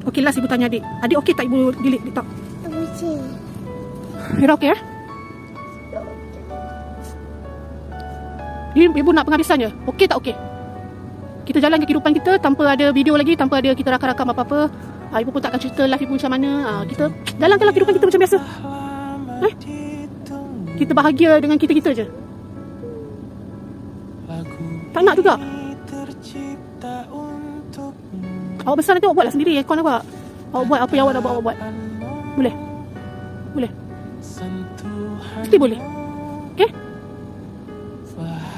Okey, last ibu tanya adik. Adik okey tak ibu delete TikTok? Okey. Ira okey eh? Ibu nak penghabisan je. Okey tak okey? Kita jalan ke kehidupan kita tanpa ada video lagi, tanpa ada kita rakam-rakam apa-apa. Ibu pun takkan cerita live ibu macam mana. Kita jalankanlah kehidupan kita macam biasa. Kita bahagia dengan kita-kita je. Tak nak juga. Awak besar nanti awak buatlah sendiri aircon awak. Awak buat apa yang awak nak buat, awak buat. Boleh? Boleh? Mesti boleh. Okay?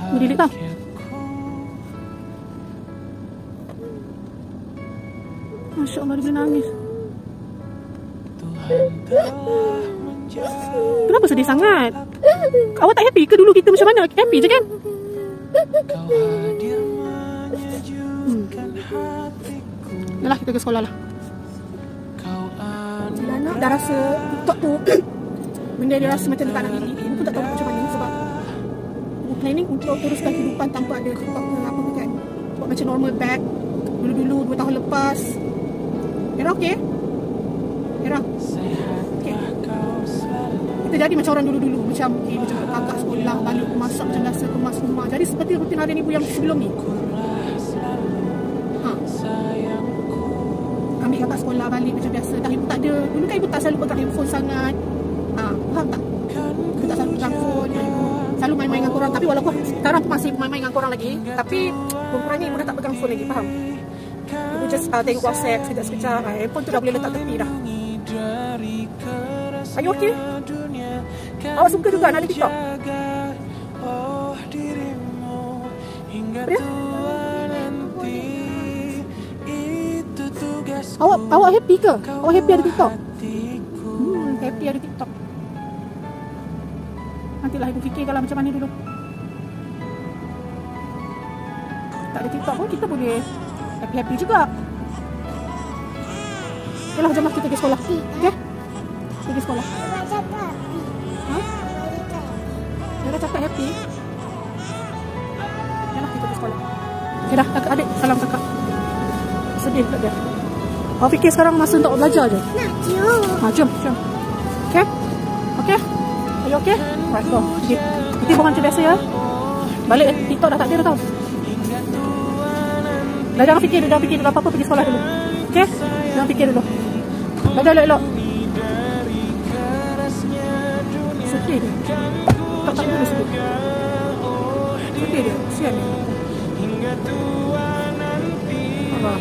Boleh delete tau. Masya Allah, dia boleh nangis. Kenapa sedih sangat? Awak tak happy ke dulu kita macam mana? Happy je kan? Yalah, kita ke sekolah lah. Anak dah rasa TikTok tu benda dia rasa macam tak nak delete. Ibu pun tak tahu macam mana sebab ibu planning untuk teruskan kehidupan tanpa ada TikTok ke apa ke kan. Buat macam normal back dulu-dulu 2 tahun lepas. Era okey? Era? Okey. Kita jadi macam orang dulu-dulu. Macam macam kakak sekolah, balik masak macam biasa, kemas rumah. Jadi seperti rutin harian ibu yang sebelum ni. Ambil kakak sekolah, balik macam biasa. Dah ibu tak ada. Dulu kan ibu tak selalu pegang handphone sangat. Faham tak? Ibu tak selalu pegang phone. Ibu selalu main-main dengan korang. Tapi walaupun sekarang masih main-main dengan korang lagi, tapi kurang-kurangnya ibu dah tak pegang phone lagi. Faham? Ibu just tengok WhatsApp sekejap-sekejap. Handphone tu dah boleh letak tepi dah. Are you okay? Awak suka juga nak ada TikTok? Dia? Awak happy ke? Awak happy ada TikTok? Happy ada TikTok. Nantilah ibu fikirkanlah macam mana dulu. Tak ada TikTok pun kita boleh happy-happy juga. Yalah, jomlah kita pergi sekolah. Okay? Pergi sekolah. Dia dah cakap happy. Yalah, kita pergi sekolah. Okay dah, kakak adik salam kakak. Sedih tak dia? Awak fikir sekarang masa untuk belajar je? Nak, jom. Jom. Okay? Okay? Are you okay? Right, go. Pergi. Nanti buang macam biasa ya. Balik TikTok dah tak ada dah tau. Dah jangan fikir apa-apa, pergi sekolah dulu. Okay? Jangan fikir dulu. Belajar elok-elok. Sedih dia. Tak boleh sedih. Sedih dia. Kesian dia. Allah.